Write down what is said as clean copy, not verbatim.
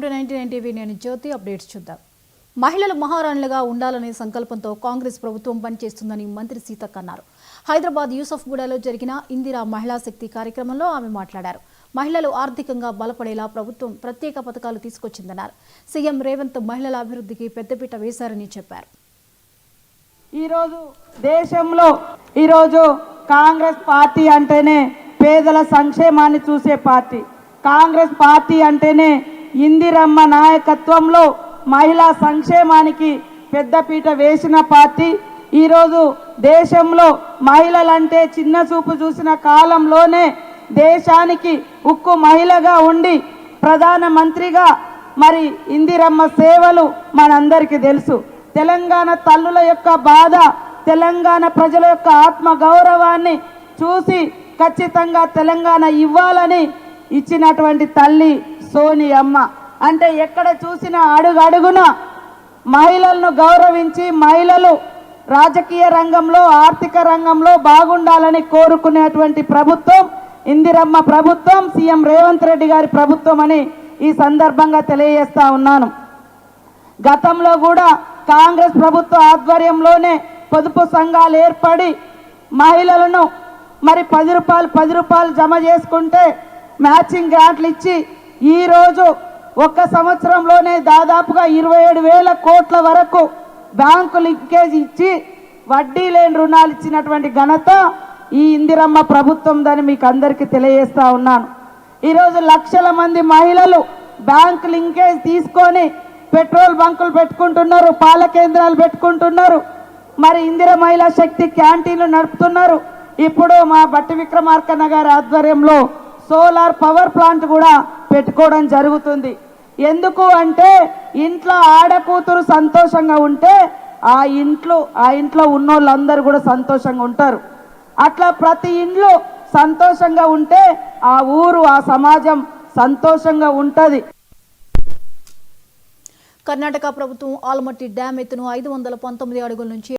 To 99 TV నేను జ్యోతి updates చూద్దాం. మహిళలు మహారాణులుగా ఉండాలనే సంకల్పంతో కాంగ్రెస్ ప్రభుత్వం పనిచేస్తుందని మంత్రి సీతక్క అన్నారు. హైదరాబాద్ యూసఫ్గూడలో జరిగిన ఇందిరా మహిళా శక్తి కార్యక్రమంలో ఆమె మాట్లాడారు. మహిళలు ఆర్థికంగా బలపడేలా ప్రభుత్వం ప్రత్యేక పథకాలు తీసుకొచ్చిందన్నారు. సీఎం రేవంత్ మహిళల అభివృద్ధికి పెద్దపీట వేశారని చెప్పారు. ఈరోజు దేశంలో కాంగ్రెస్ పార్టీ అంటేనే పేదల సంక్షేమాన్ని చూసే పార్టీ. కాంగ్రెస్ పార్టీ అంటేనే ఇందిరమ్మ నాయకత్వంలో మహిళా సంక్షేమానికి పెద్దపీట వేసిన పార్టీ. ఈరోజు దేశంలో మహిళలంటే చిన్న చూపు చూసిన కాలంలోనే దేశానికి ఉక్కు మహిళగా ఉండి ప్రధానమంత్రిగా మరి ఇందిరమ్మ సేవలు మనందరికీ తెలుసు. తెలంగాణ తల్లుల యొక్క బాధ, తెలంగాణ ప్రజల యొక్క ఆత్మ గౌరవాన్ని చూసి ఖచ్చితంగా తెలంగాణ ఇవ్వాలని ఇచ్చినటువంటి తల్లి సోనియమ్మ. అంటే ఎక్కడ చూసినా అడుగడుగున మహిళలను గౌరవించి మహిళలు రాజకీయ రంగంలో ఆర్థిక రంగంలో బాగుండాలని కోరుకునేటువంటి ప్రభుత్వం ఇందిరమ్మ ప్రభుత్వం, సీఎం రేవంత్ రెడ్డి గారి ప్రభుత్వం అని ఈ సందర్భంగా తెలియజేస్తా ఉన్నాను. గతంలో కూడా కాంగ్రెస్ ప్రభుత్వ ఆధ్వర్యంలోనే పొదుపు సంఘాలు ఏర్పడి మహిళలను మరి 10 రూపాయలు జమ చేసుకుంటే మ్యాచింగ్ గ్రాంట్లు ఇచ్చి ఈరోజు ఒక్క సంవత్సరంలోనే దాదాపుగా 27,000 కోట్ల వరకు బ్యాంకు లింకేజ్ ఇచ్చి వడ్డీ లేని రుణాలు ఇచ్చినటువంటి ఘనత ఈ ఇందిరమ్మ ప్రభుత్వం దాన్ని మీకు అందరికీ తెలియజేస్తా ఉన్నాను. ఈరోజు లక్షల మంది మహిళలు బ్యాంకు లింకేజ్ తీసుకొని పెట్రోల్ బంకులు పెట్టుకుంటున్నారు, పాల కేంద్రాలు పెట్టుకుంటున్నారు, మరి ఇందిర మహిళా శక్తి క్యాంటీన్లు నడుపుతున్నారు. ఇప్పుడు మా బట్టి విక్రమార్కన్న గారి ఆధ్వర్యంలో సోలార్ పవర్ ప్లాంట్ కూడా పెట్టుకోవడం జరుగుతుంది. ఎందుకు అంటే ఇంట్లో ఆడకూతురు సంతోషంగా ఉంటే ఆ ఇంట్లో ఉన్నోళ్ళందరూ కూడా సంతోషంగా ఉంటారు. అట్లా ప్రతి ఇంట్లో సంతోషంగా ఉంటే ఆ ఊరు, ఆ సమాజం సంతోషంగా ఉంటుంది. కర్ణాటక ప్రభుత్వం ఆల్మట్టి డ్యామ్ ఎత్తును 519 అడుగుల నుంచి